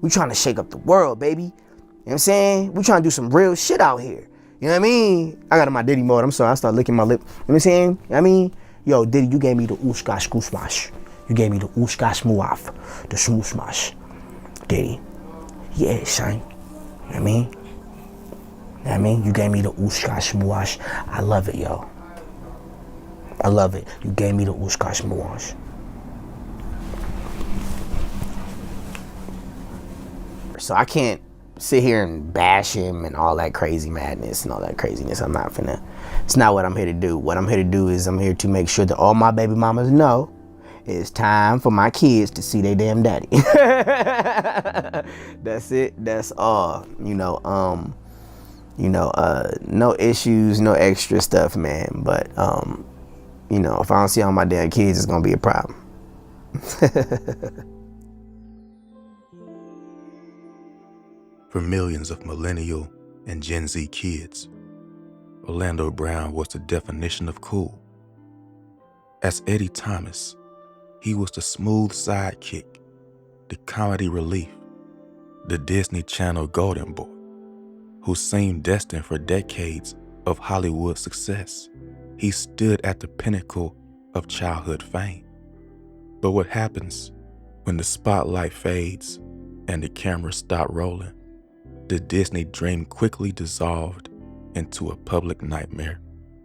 We trying to shake up the world, baby. You know what I'm saying? We trying to do some real shit out here. You know what I mean? I got in my Diddy mode. I'm sorry, I started licking my lip. You know what I'm saying? You know what I mean? Yo, Diddy, you gave me the ooshka skoosmash. You gave me the ooshka smooaf. The smooshmash. Diddy. Yeah, son. You know what I mean? You know what I mean? You gave me the ooshka smooash. I love it, yo. I love it. You gave me the ooshka smooash. So I can't sit here and bash him and all that crazy madness and all that craziness. I'm not finna. It's not what I'm here to do. What I'm here to do is I'm here to make sure that all my baby mamas know it's time for my kids to see their damn daddy. That's it. That's all. No issues, no extra stuff, man. But if I don't see all my damn kids, it's gonna be a problem. For millions of millennial and Gen Z kids, Orlando Brown was the definition of cool. As Eddie Thomas, he was the smooth sidekick, the comedy relief, the Disney Channel golden boy, who seemed destined for decades of Hollywood success. He stood at the pinnacle of childhood fame. But what happens when the spotlight fades and the cameras stop rolling? The Disney dream quickly dissolved into a public nightmare.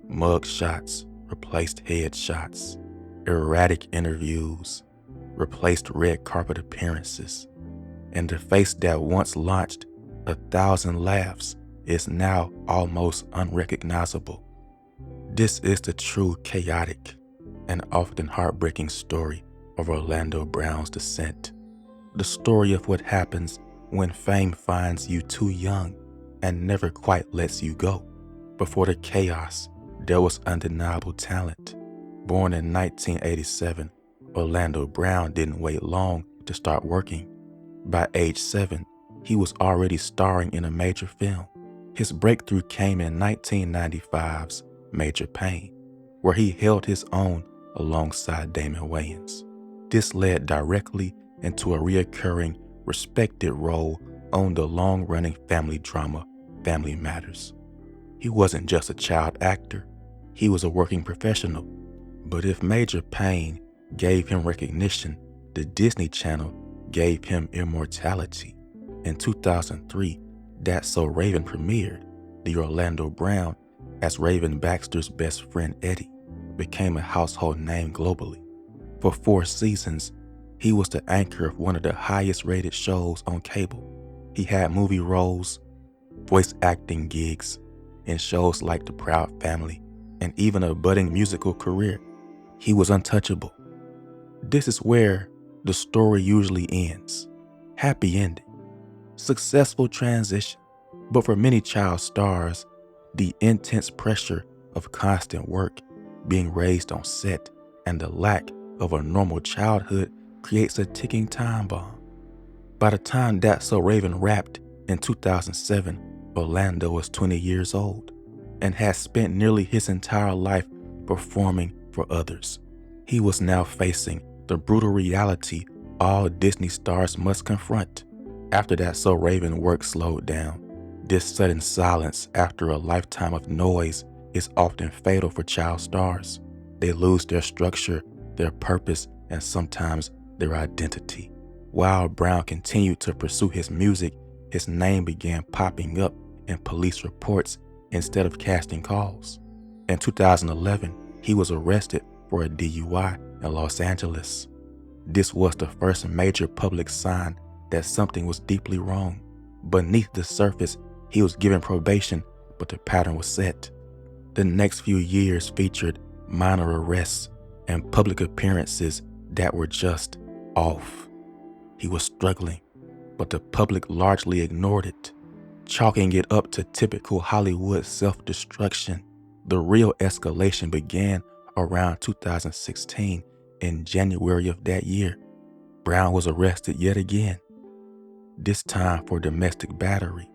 Mug shots replaced headshots. Erratic interviews replaced red carpet appearances. And the face that once launched 1,000 laughs is now almost unrecognizable. This is the true chaotic and often heartbreaking story of Orlando Brown's descent. The story of what happens when fame finds you too young and never quite lets you go. Before the chaos, there was undeniable talent. Born in 1987, Orlando Brown didn't wait long to start working. By age 7, he was already starring in a major film. His breakthrough came in 1995's Major Payne, where he held his own alongside Damon Wayans. This led directly into a reoccurring respected role on the long-running family drama Family Matters. He wasn't just a child actor, he was a working professional. But if Major Payne gave him recognition, the Disney Channel gave him immortality. In 2003, That's So Raven premiered. The Orlando Brown, as Raven Baxter's best friend Eddie, became a household name globally. For 4 seasons, he was the anchor of one of the highest rated shows on cable. He had movie roles, voice acting gigs in shows like The Proud Family, and even a budding musical career. He was untouchable. This is where the story usually ends. Happy ending. Successful transition. But for many child stars, the intense pressure of constant work, being raised on set, and the lack of a normal childhood creates a ticking time bomb. By the time That's So Raven wrapped in 2007, Orlando was 20 years old and had spent nearly his entire life performing for others. He was now facing the brutal reality all Disney stars must confront. After That's So Raven work slowed down, this sudden silence after a lifetime of noise is often fatal for child stars. They lose their structure, their purpose, and sometimes their identity. While Brown continued to pursue his music, his name began popping up in police reports instead of casting calls. In 2011, he was arrested for a DUI in Los Angeles. This was the first major public sign that something was deeply wrong. Beneath the surface, he was given probation, but the pattern was set. The next few years featured minor arrests and public appearances that were just off. He was struggling, but the public largely ignored it, chalking it up to typical Hollywood self-destruction. The real escalation began around 2016. In January of that year, Brown was arrested yet again, this time for domestic battery,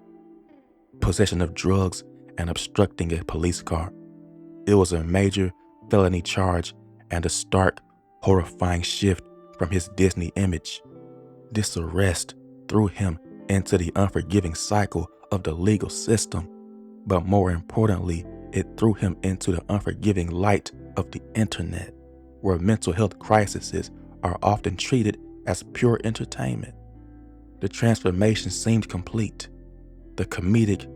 possession of drugs, and obstructing a police car. It was a major felony charge and a stark, horrifying shift from his Disney image. This arrest, threw him into the unforgiving cycle of the legal system, but more importantly, it threw him into the unforgiving light of the internet, where mental health crises are often treated as pure entertainment. The transformation seemed complete. The comedic,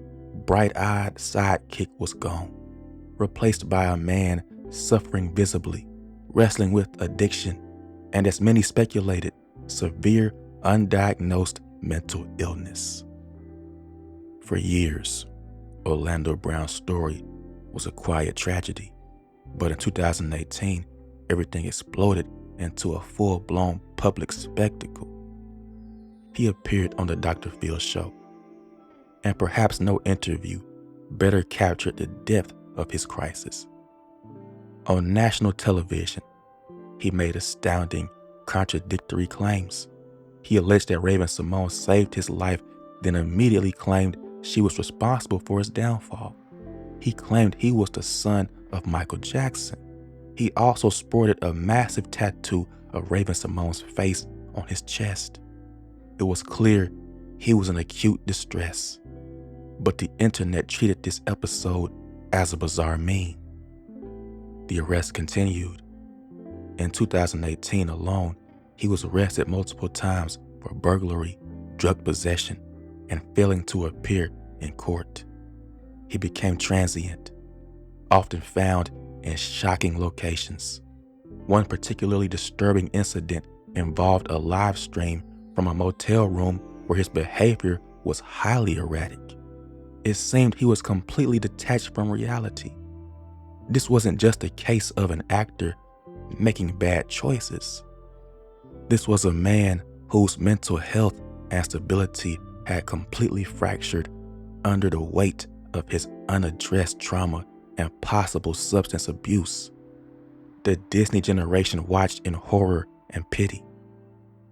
bright-eyed sidekick was gone, replaced by a man suffering visibly, wrestling with addiction, and as many speculated, severe, undiagnosed mental illness. For years, Orlando Brown's story was a quiet tragedy, but in 2018, everything exploded into a full-blown public spectacle. He appeared on the Dr. Phil show, and perhaps no interview better captured the depth of his crisis. On national television, he made astounding, contradictory claims. He alleged that Raven-Symoné saved his life, then immediately claimed she was responsible for his downfall. He claimed he was the son of Michael Jackson. He also sported a massive tattoo of Raven-Symoné's face on his chest. It was clear he was in acute distress, but the internet treated this episode as a bizarre meme. The arrest continued. In 2018 alone, he was arrested multiple times for burglary, drug possession, and failing to appear in court. He became transient, often found in shocking locations. One particularly disturbing incident involved a live stream from a motel room where his behavior was highly erratic. It seemed he was completely detached from reality. This wasn't just a case of an actor making bad choices. This was a man whose mental health and stability had completely fractured under the weight of his unaddressed trauma and possible substance abuse. The Disney generation watched in horror and pity.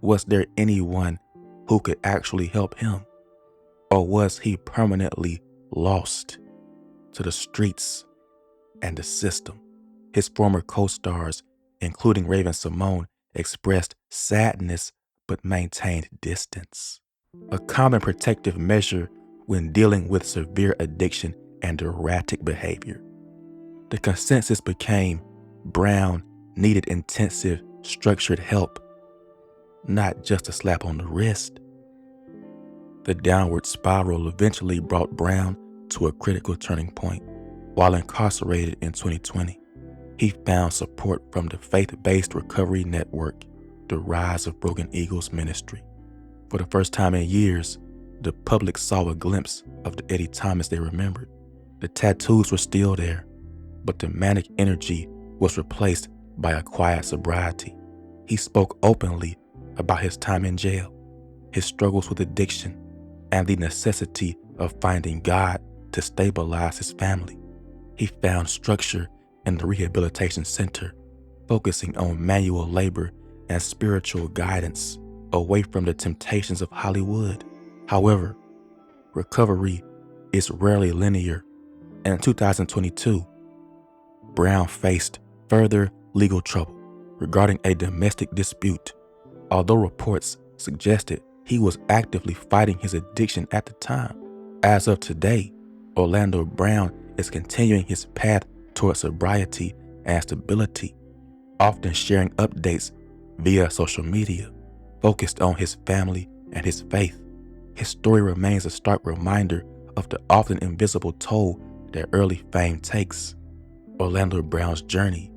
Was there anyone who could actually help him? Or was he permanently lost to the streets and the system? His former co-stars, including Raven-Symoné, expressed sadness but maintained distance. A common protective measure when dealing with severe addiction and erratic behavior. The consensus became Brown needed intensive, structured help, not just a slap on the wrist. The downward spiral eventually brought Brown to a critical turning point. While incarcerated in 2020, he found support from the faith-based recovery network, the Rise of Broken Eagles Ministry. For the first time in years, the public saw a glimpse of the Eddie Thomas they remembered. The tattoos were still there, but the manic energy was replaced by a quiet sobriety. He spoke openly about his time in jail, his struggles with addiction, and the necessity of finding God to stabilize his family. He found structure in the rehabilitation center, focusing on manual labor and spiritual guidance away from the temptations of Hollywood. However, recovery is rarely linear, and in 2022, Brown faced further legal trouble regarding a domestic dispute. Although reports suggested he was actively fighting his addiction at the time, as of today, Orlando Brown is continuing his path toward sobriety and stability, often sharing updates via social media, focused on his family and his faith. His story remains a stark reminder of the often invisible toll that early fame takes. Orlando Brown's journey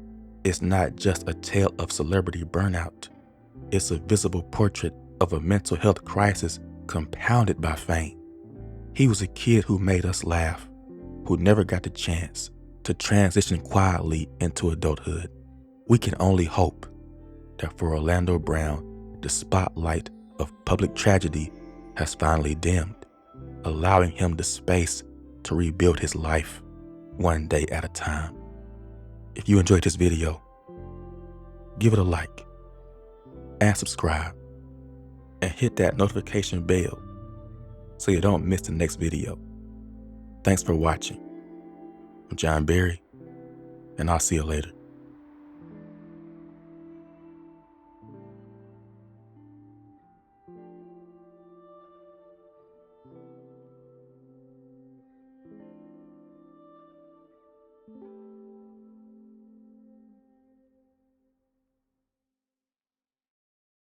is not just a tale of celebrity burnout. It's a visible portrait of a mental health crisis compounded by fame. He was a kid who made us laugh, who never got the chance to transition quietly into adulthood. We can only hope that for Orlando Brown, the spotlight of public tragedy has finally dimmed, allowing him the space to rebuild his life one day at a time. If you enjoyed this video, give it a like and subscribe and hit that notification bell so you don't miss the next video. Thanks for watching. I'm John Berry, and I'll see you later.